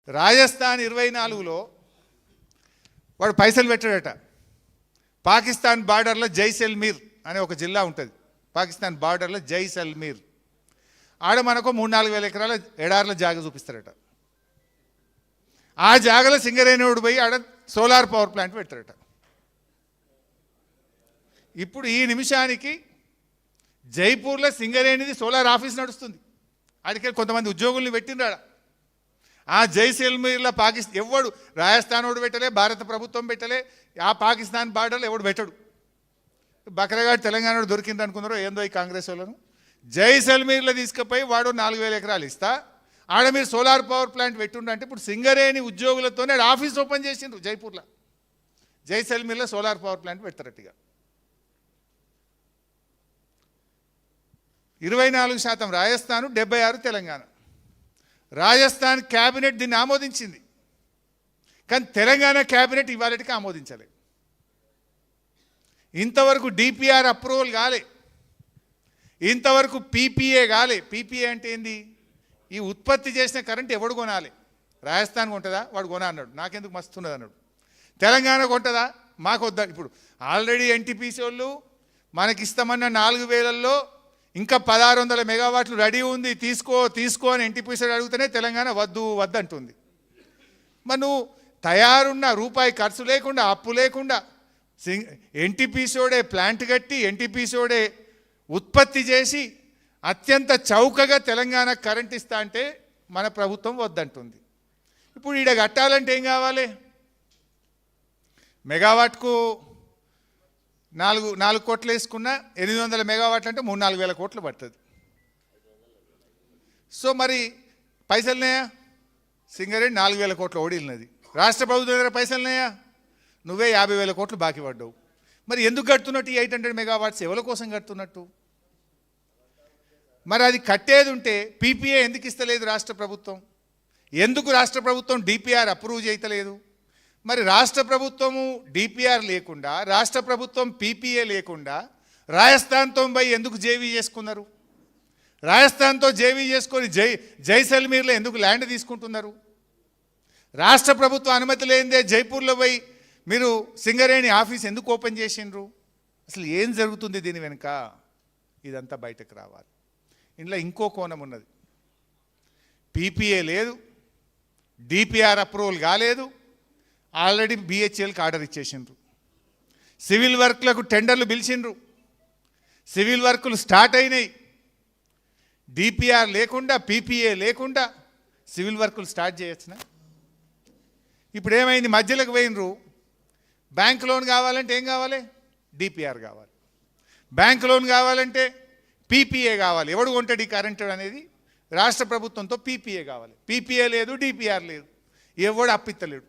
రాజస్థాన్ 24లో వాడు పైసలు పెట్టాడట. పాకిస్తాన్ బార్డర్లో జైసల్మీర్ అనే ఒక జిల్లా ఉంటుంది. పాకిస్తాన్ బార్డర్లో జైసల్మీర్ ఆడ మనకు 3-4 వేల ఎకరాల ఎడార్ల జాగ చూపిస్తారట. ఆ జాగలో సింగరేణివుడు పోయి ఆడ సోలార్ పవర్ ప్లాంట్ పెడతారట. ఇప్పుడు ఈ నిమిషానికి జైపూర్లో సింగరేణిది సోలార్ ఆఫీస్ నడుస్తుంది. ఆడికి కొంతమంది ఉద్యోగుల్ని పెట్టిండ్రాడ. ఆ జైసల్మీర్లో ఎవడు రాజస్థాన్ వాడు పెట్టలే, భారత ప్రభుత్వం పెట్టలే, ఆ పాకిస్తాన్ బార్డర్లో ఎవడు పెట్టడు. బక్రగాడు తెలంగాణ దొరికింది అనుకున్నారో ఏందో ఈ కాంగ్రెస్ వాళ్ళను. జైసల్మీర్లో తీసుకుపోయి వాడు 4,000 ఎకరాలు ఇస్తా, ఆడ మీరు సోలార్ పవర్ ప్లాంట్ పెట్టుండంటే ఇప్పుడు సింగరేణి ఉద్యోగులతోనే ఆఫీస్ ఓపెన్ చేసిండ్రు జైపూర్లో. జైసల్మీర్లో సోలార్ పవర్ ప్లాంట్ పెడతారట్టుగా. 24% రాజస్థాన్, 76 తెలంగాణ. రాజస్థాన్ క్యాబినెట్ దీన్ని ఆమోదించింది, కానీ తెలంగాణ క్యాబినెట్ ఇవాళకి ఆమోదించలేదు. ఇంతవరకు డిపిఆర్ అప్రూవల్ కాలే, ఇంతవరకు పీపీఏ కాలే. పీపీఏ అంటే ఏంది? ఈ ఉత్పత్తి చేసిన కరెంట్ ఎవడు కొనాలి? రాజస్థాన్ కొంటుందా? వాడు కొన అన్నాడు, నాకెందుకు మస్తున్నది అన్నాడు. తెలంగాణ కొంటుందా? మాకు వద్దా. ఇప్పుడు ఆల్రెడీ ఎన్టీపీసీ వాళ్ళు మనకిస్తామన్న 4,000లో ఇంకా 1,600 మెగావాట్లు రెడీ ఉంది, తీసుకో అని ఎన్టీపీసీ అడిగితేనే తెలంగాణ వద్దు అంటుంది. మరి నువ్వు తయారున్న రూపాయి ఖర్చు లేకుండా, అప్పు లేకుండా ఎన్టీపీసీడే ప్లాంట్ కట్టి, ఎన్టీపీసీడే ఉత్పత్తి చేసి అత్యంత చౌకగా తెలంగాణ కరెంట్ ఇస్తా అంటే మన ప్రభుత్వం వద్దంటుంది. ఇప్పుడు ఈడ కట్టాలంటే ఏం కావాలి? మెగావాట్కు 4 కోట్లు వేసుకున్నా 800 మెగావాట్లు అంటే 3-4 వేల కోట్లు పడుతుంది. సో మరి పైసలున్నాయా? సింగరేణి 4,000 కోట్లు ఓడిల్లినది. రాష్ట్ర ప్రభుత్వం దగ్గర పైసలున్నాయా? నువ్వే 50,000 కోట్లు బాకీ పడ్డావు. మరి ఎందుకు కడుతున్నట్టు ఈ 800 మెగావాట్స్? ఎవరి కోసం కడుతున్నట్టు? మరి అది కట్టేది ఉంటే పీపీఏ ఎందుకు ఇస్తలేదు రాష్ట్ర ప్రభుత్వం? ఎందుకు రాష్ట్ర ప్రభుత్వం డిపిఆర్ అప్రూవ్ చేయలేదు? మరి రాష్ట్ర ప్రభుత్వము డిపిఆర్ లేకుండా, రాష్ట్ర ప్రభుత్వం పీపీఏ లేకుండా రాజస్థాన్తో పోయి ఎందుకు జేవీ చేసుకున్నారు? రాజస్థాన్తో జేవీ చేసుకొని జైసల్మీర్లో ఎందుకు ల్యాండ్ తీసుకుంటున్నారు? రాష్ట్ర ప్రభుత్వం అనుమతి లేనిదే జైపూర్లో పోయి మీరు సింగరేణి ఆఫీస్ ఎందుకు ఓపెన్ చేసిండ్రు? అసలు ఏం జరుగుతుంది దీని వెనుక? ఇదంతా బయటకు రావాలి. ఇందులో ఇంకో కోణం ఉన్నది. పీపీఏ లేదు, డిపిఆర్ అప్రూవల్ కాలేదు, ఆల్రెడీ బిహెచ్ఎల్కి ఆర్డర్ ఇచ్చేసిండ్రు. సివిల్ వర్క్లకు టెండర్లు పిలిచిండ్రు, సివిల్ వర్కులు స్టార్ట్ అయినాయి. డిపిఆర్ లేకుండా, పీపీఏ లేకుండా సివిల్ వర్కులు స్టార్ట్ చేయొచ్చునా? ఇప్పుడు ఏమైంది? మధ్యలోకి పోయినరు. బ్యాంక్ లోన్ కావాలంటే ఏం కావాలి? డిపిఆర్ కావాలి. బ్యాంక్ లోన్ కావాలంటే పీపీఏ కావాలి. ఎవడు కొంటాడు ఈ కరెంట్ అనేది? రాష్ట్ర ప్రభుత్వంతో పీపీఏ కావాలి. పీపీఏ లేదు, డిపిఆర్ లేదు, ఎవడు అప్పిత్తలేడు.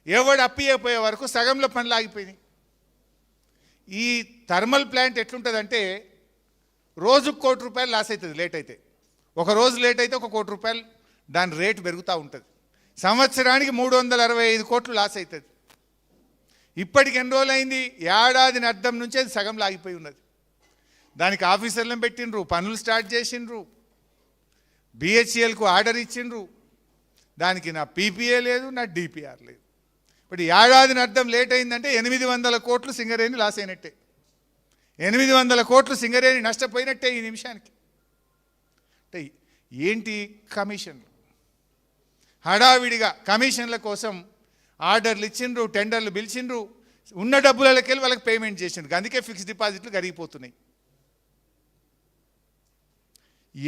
ఎవడు అప్పియపోయే వరకు సగంలో పనులు ఆగిపోయినాయి. ఈ థర్మల్ ప్లాంట్ ఎట్లుంటుందంటే రోజుకు ₹1,00,00,000 లాస్ అవుతుంది లేట్ అయితే. ఒక రోజు లేట్ అయితే ₹1,00,00,000 దాని రేటు పెరుగుతూ ఉంటుంది. సంవత్సరానికి 365 కోట్లు లాస్ అవుతుంది. ఇప్పటికి ఎన్ని రోజులు అయింది? ఏడాదిని అర్థం నుంచి అది సగంలో ఆగిపోయి ఉన్నది. దానికి ఆఫీసర్లను పెట్టిండ్రు, పనులు స్టార్ట్ చేసిండ్రు, బిహెచ్ఎల్కు ఆర్డర్ ఇచ్చిండ్రు. దానికి నా పీపీఏ లేదు, నా డిపిఆర్ లేదు. ఇప్పుడు ఏడాదిని అర్థం లేట్ అయిందంటే 800 కోట్లు సింగరేణి లాస్ అయినట్టే. 800 కోట్లు సింగరేణి నష్టపోయినట్టే ఈ నిమిషానికి. అంటే ఏంటి? కమిషన్లు. హడావిడిగా కమిషన్ల కోసం ఆర్డర్లు ఇచ్చిండ్రు, టెండర్లు పిలిచిండ్రు, ఉన్న డబ్బులకి వెళ్ళి వాళ్ళకి పేమెంట్ చేసిండ్రు. అందుకే ఫిక్స్డ్ డిపాజిట్లు కరిగిపోతున్నాయి.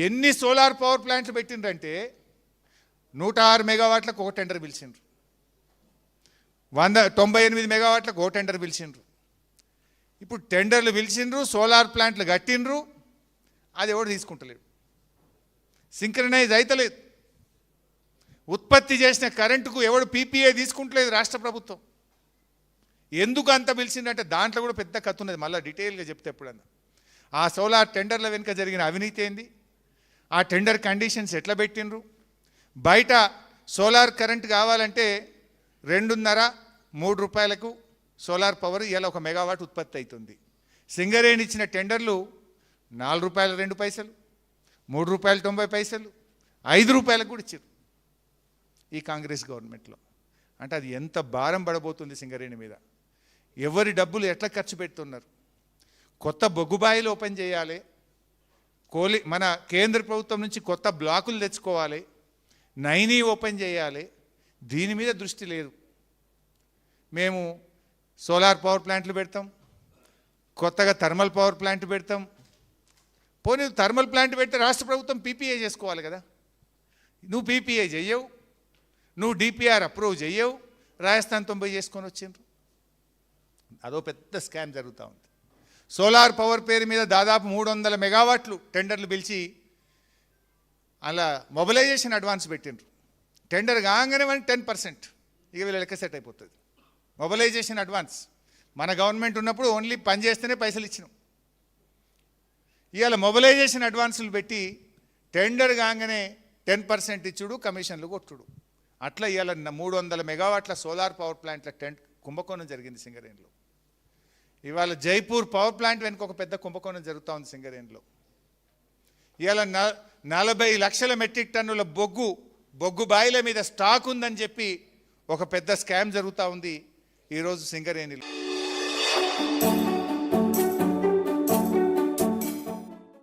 ఎన్ని సోలార్ పవర్ ప్లాంట్లు పెట్టిండ్రంటే 106 మెగావాట్లకు ఒక టెండర్ పిలిచిండ్రు, 98 మెగావాట్లకు ఒక టెండర్ పిలిచిండ్రు. ఇప్పుడు టెండర్లు పిలిచిండ్రు, సోలార్ ప్లాంట్లు కట్టిండ్రు, అది ఎవడు తీసుకుంటలేడు. సింక్రనైజ్ అవుతలేదు. ఉత్పత్తి చేసిన కరెంటుకు ఎవడు పీపీఏ తీసుకుంటలేదు రాష్ట్ర ప్రభుత్వం. ఎందుకు అంత పిలిచిందంటే దాంట్లో కూడా పెద్ద కథ ఉన్నది, మళ్ళీ డీటెయిల్గా చెప్తే ఎప్పుడన్నా. ఆ సోలార్ టెండర్ల వెనుక జరిగిన అవినీతి ఏంది, ఆ టెండర్ కండిషన్స్ ఎట్లా పెట్టిండ్రు. బయట సోలార్ కరెంట్ కావాలంటే 2.5-3 రూపాయలకు సోలార్ పవర్ ఇలా 1 మెగావాట్ ఉత్పత్తి అవుతుంది. సింగరేణి ఇచ్చిన టెండర్లు ₹4.02, ₹3.90, ₹5 కూడా ఇచ్చారు. ఈ కాంగ్రెస్ గవర్నమెంట్లో. అంటే అది ఎంత భారం పడబోతుంది సింగరేణి మీద. ఎవరి డబ్బులు ఎట్లా ఖర్చు పెడుతున్నారు. కొత్త బొగ్గుబాయిలు ఓపెన్ చేయాలి, మన కేంద్ర ప్రభుత్వం నుంచి కొత్త బ్లాకులు తెచ్చుకోవాలి, నైనీ ఓపెన్ చేయాలి. దీని మీద దృష్టి లేదు. మేము సోలార్ పవర్ ప్లాంట్లు పెడతాం, కొత్తగా థర్మల్ పవర్ ప్లాంట్ పెడతాం. పోనీ థర్మల్ ప్లాంట్ పెడితే రాష్ట్ర ప్రభుత్వం పీపీఏ చేసుకోవాలి కదా. నువ్వు పీపీఏ చెయ్యవు, నువ్వు డిపిఆర్ అప్రూవ్ చెయ్యవు, రాజస్థాన్ 90 చేసుకొని వచ్చిండ్రు. అదో పెద్ద స్కామ్ జరుగుతూ ఉంది. సోలార్ పవర్ పేరు మీద దాదాపు 300 మెగావాట్లు టెండర్లు పిలిచి అలా మొబిలైజేషన్ అడ్వాన్స్ పెట్టిండ్రు. టెండర్ కాగానే 10% ఇక వీళ్ళ లెక్క సెట్ అయిపోతుంది. మొబిలైజేషన్ అడ్వాన్స్ మన గవర్నమెంట్ ఉన్నప్పుడు ఓన్లీ పని చేస్తేనే పైసలు ఇచ్చినాం. ఇవాళ మొబిలైజేషన్ అడ్వాన్సులు పెట్టి టెండర్ కాగానే 10% ఇచ్చుడు, కమిషన్లు కొట్టుడు. అట్లా ఇవాళ 300 మెగావాట్ల సోలార్ పవర్ ప్లాంట్ల కుంభకోణం జరిగింది సింగరేణిలో. ఇవాళ జైపూర్ పవర్ ప్లాంట్ వెనుక ఒక పెద్ద కుంభకోణం జరుగుతూ ఉంది సింగరేణిలో. ఇవాళ 40 లక్షల మెట్రిక్ టన్నుల బొగ్గు బాయిల మీద స్టాక్ ఉందని చెప్పి ఒక పెద్ద స్కామ్ జరుగుతూ ఉంది ఈరోజు సింగరేణిలో.